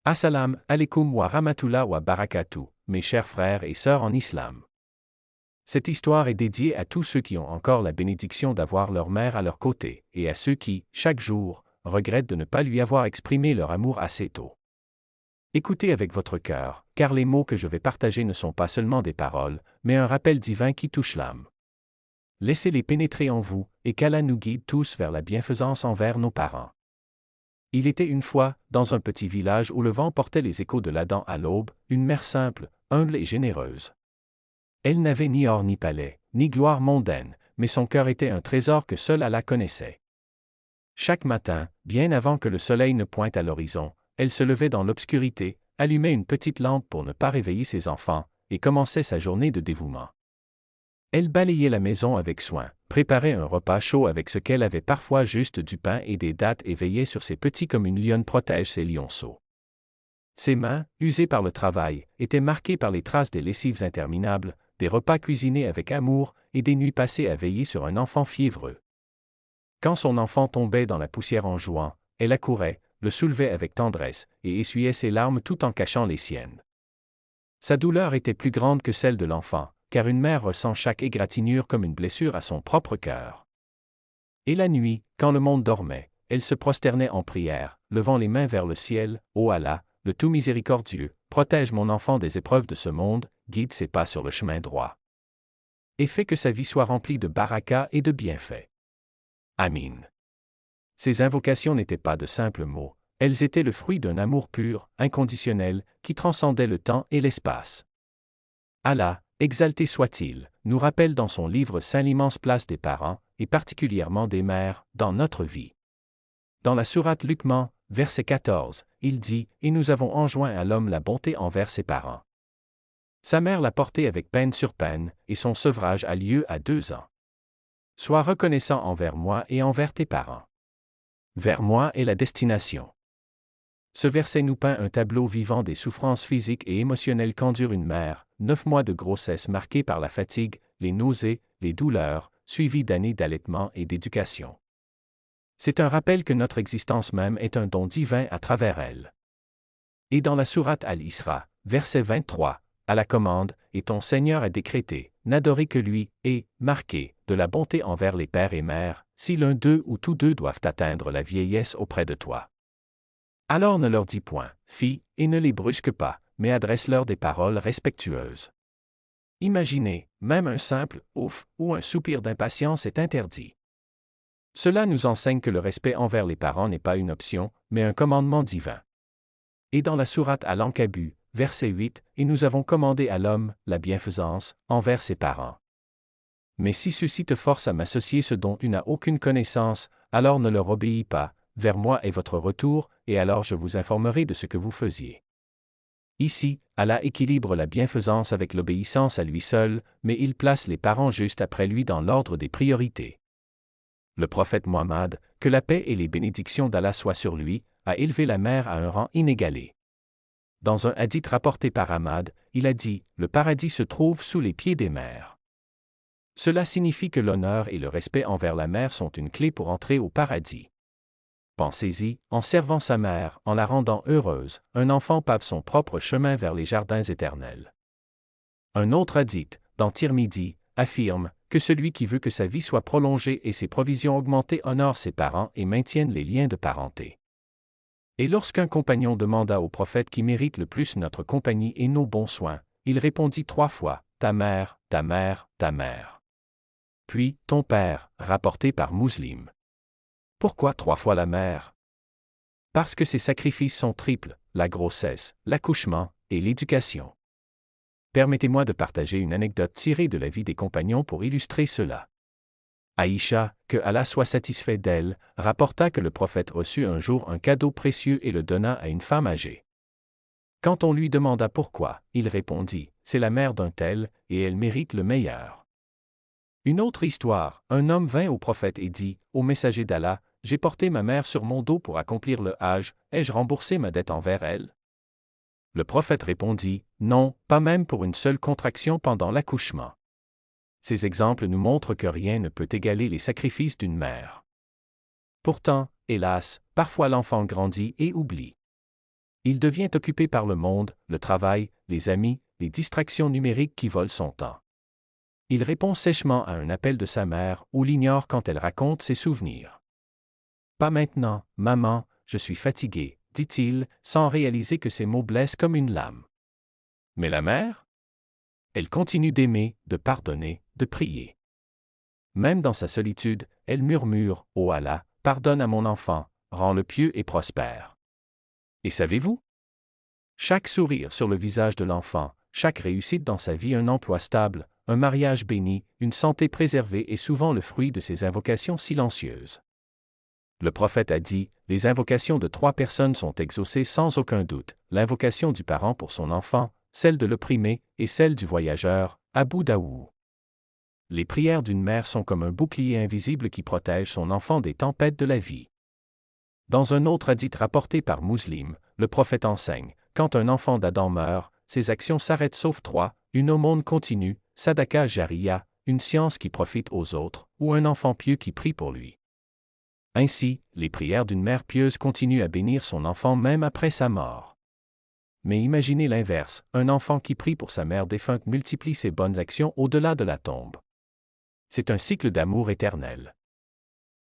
Assalam alaikum wa rahmatullah wa barakatuh, mes chers frères et sœurs en islam. Cette histoire est dédiée à tous ceux qui ont encore la bénédiction d'avoir leur mère à leur côté, et à ceux qui, chaque jour, regrettent de ne pas lui avoir exprimé leur amour assez tôt. Écoutez avec votre cœur, car les mots que je vais partager ne sont pas seulement des paroles, mais un rappel divin qui touche l'âme. Laissez-les pénétrer en vous, et qu'Allah nous guide tous vers la bienfaisance envers nos parents. Il était une fois, dans un petit village où le vent portait les échos de l'Adam à l'aube, une mère simple, humble et généreuse. Elle n'avait ni or ni palais, ni gloire mondaine, mais son cœur était un trésor que seul Allah connaissait. Chaque matin, bien avant que le soleil ne pointe à l'horizon, elle se levait dans l'obscurité, allumait une petite lampe pour ne pas réveiller ses enfants, et commençait sa journée de dévouement. Elle balayait la maison avec soin, préparait un repas chaud avec ce qu'elle avait parfois juste du pain et des dattes et veillait sur ses petits comme une lionne protège ses lionceaux. Ses mains, usées par le travail, étaient marquées par les traces des lessives interminables, des repas cuisinés avec amour et des nuits passées à veiller sur un enfant fiévreux. Quand son enfant tombait dans la poussière en jouant, elle accourait, le soulevait avec tendresse et essuyait ses larmes tout en cachant les siennes. Sa douleur était plus grande que celle de l'enfant, car une mère ressent chaque égratignure comme une blessure à son propre cœur. Et la nuit, quand le monde dormait, elle se prosternait en prière, levant les mains vers le ciel. Ô Allah, le tout miséricordieux, protège mon enfant des épreuves de ce monde, guide ses pas sur le chemin droit. Et fais que sa vie soit remplie de baraka et de bienfaits. Amin. Ces invocations n'étaient pas de simples mots, elles étaient le fruit d'un amour pur, inconditionnel, qui transcendait le temps et l'espace. Allah, exalté soit-il, nous rappelle dans son livre saint l'immense place des parents, et particulièrement des mères, dans notre vie. Dans la sourate Luqman, verset 14, il dit « Et nous avons enjoint à l'homme la bonté envers ses parents. » Sa mère l'a porté avec peine sur peine, et son sevrage a lieu à 2 ans. Sois reconnaissant envers moi et envers tes parents. Vers moi est la destination. Ce verset nous peint un tableau vivant des souffrances physiques et émotionnelles qu'endure une mère, 9 mois de grossesse marqués par la fatigue, les nausées, les douleurs, suivis d'années d'allaitement et d'éducation. C'est un rappel que notre existence même est un don divin à travers elle. Et dans la sourate Al-Isra, verset 23, à la commande, et ton Seigneur a décrété, n'adorer que lui, et, marqué, de la bonté envers les pères et mères, si l'un d'eux ou tous deux doivent atteindre la vieillesse auprès de toi. Alors ne leur dis point, fille, et ne les brusque pas, mais adresse-leur des paroles respectueuses. Imaginez, même un simple « ouf » ou un soupir d'impatience est interdit. Cela nous enseigne que le respect envers les parents n'est pas une option, mais un commandement divin. Et dans la sourate Al-Ankabut, verset 8, « Et nous avons commandé à l'homme la bienfaisance envers ses parents. Mais si ceux-ci te forcent à m'associer ce dont tu n'as aucune connaissance, alors ne leur obéis pas, vers moi est votre retour, et alors je vous informerai de ce que vous faisiez. » Ici, Allah équilibre la bienfaisance avec l'obéissance à lui seul, mais il place les parents juste après lui dans l'ordre des priorités. Le prophète Muhammad, que la paix et les bénédictions d'Allah soient sur lui, a élevé la mère à un rang inégalé. Dans un hadith rapporté par Ahmad, il a dit « Le paradis se trouve sous les pieds des mères ». Cela signifie que l'honneur et le respect envers la mère sont une clé pour entrer au paradis. Pensez-y, en servant sa mère, en la rendant heureuse, un enfant pave son propre chemin vers les jardins éternels. Un autre hadith, dans Tirmidhi, affirme que celui qui veut que sa vie soit prolongée et ses provisions augmentées honore ses parents et maintienne les liens de parenté. Et lorsqu'un compagnon demanda au prophète qui mérite le plus notre compagnie et nos bons soins, il répondit 3 fois, « Ta mère, ta mère, ta mère. » Puis, « Ton père », rapporté par Muslim. Pourquoi 3 fois la mère? Parce que ces sacrifices sont triples, la grossesse, l'accouchement et l'éducation. Permettez-moi de partager une anecdote tirée de la vie des compagnons pour illustrer cela. Aïcha, que Allah soit satisfait d'elle, rapporta que le prophète reçut un jour un cadeau précieux et le donna à une femme âgée. Quand on lui demanda pourquoi, il répondit, « C'est la mère d'un tel, et elle mérite le meilleur. » Une autre histoire, un homme vint au prophète et dit, « Ô messager d'Allah, j'ai porté ma mère sur mon dos pour accomplir le Hajj, ai-je remboursé ma dette envers elle ?» Le prophète répondit, « Non, pas même pour une seule contraction pendant l'accouchement. » Ces exemples nous montrent que rien ne peut égaler les sacrifices d'une mère. Pourtant, hélas, parfois l'enfant grandit et oublie. Il devient occupé par le monde, le travail, les amis, les distractions numériques qui volent son temps. Il répond sèchement à un appel de sa mère ou l'ignore quand elle raconte ses souvenirs. Pas maintenant, maman, je suis fatigué, dit-il, sans réaliser que ses mots blessent comme une lame. Mais la mère? Elle continue d'aimer, de pardonner, de prier. Même dans sa solitude, elle murmure, « Ô Allah, pardonne à mon enfant, rends-le pieux et prospère. » Et savez-vous? Chaque sourire sur le visage de l'enfant, chaque réussite dans sa vie, un emploi stable, un mariage béni, une santé préservée est souvent le fruit de ces invocations silencieuses. Le prophète a dit, les invocations de 3 personnes sont exaucées sans aucun doute, l'invocation du parent pour son enfant, celle de l'opprimé et celle du voyageur, Abu Daoud. Les prières d'une mère sont comme un bouclier invisible qui protège son enfant des tempêtes de la vie. Dans un autre hadith rapporté par Muslim, le prophète enseigne, quand un enfant d'Adam meurt, ses actions s'arrêtent sauf 3, une aumône continue, Sadaka Jariya, une science qui profite aux autres, ou un enfant pieux qui prie pour lui. Ainsi, les prières d'une mère pieuse continuent à bénir son enfant même après sa mort. Mais imaginez l'inverse, un enfant qui prie pour sa mère défunte multiplie ses bonnes actions au-delà de la tombe. C'est un cycle d'amour éternel.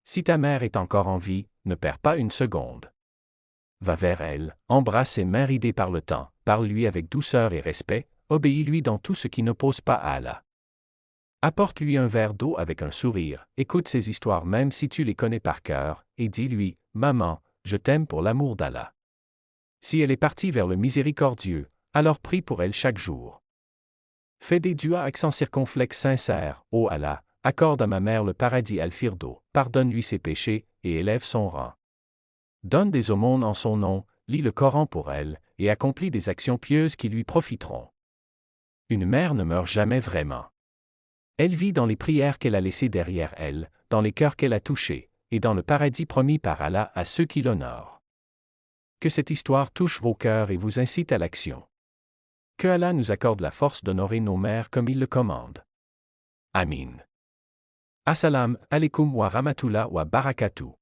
Si ta mère est encore en vie, ne perds pas une seconde. Va vers elle, embrasse ses mains ridées par le temps, parle-lui avec douceur et respect, obéis-lui dans tout ce qui n'oppose pas à Allah. Apporte-lui un verre d'eau avec un sourire, écoute ses histoires même si tu les connais par cœur, et dis-lui, « Maman, je t'aime pour l'amour d'Allah. » Si elle est partie vers le miséricordieux, alors prie pour elle chaque jour. Fais des duas accents circonflexes sincères, « Ô Allah, accorde à ma mère le paradis al-Firdo, pardonne-lui ses péchés, et élève son rang. » Donne des aumônes en son nom, lis le Coran pour elle, et accomplis des actions pieuses qui lui profiteront. Une mère ne meurt jamais vraiment. Elle vit dans les prières qu'elle a laissées derrière elle, dans les cœurs qu'elle a touchés, et dans le paradis promis par Allah à ceux qui l'honorent. Que cette histoire touche vos cœurs et vous incite à l'action. Que Allah nous accorde la force d'honorer nos mères comme il le commande. Amin. Assalamu alaikum wa rahmatullah wa barakatuh.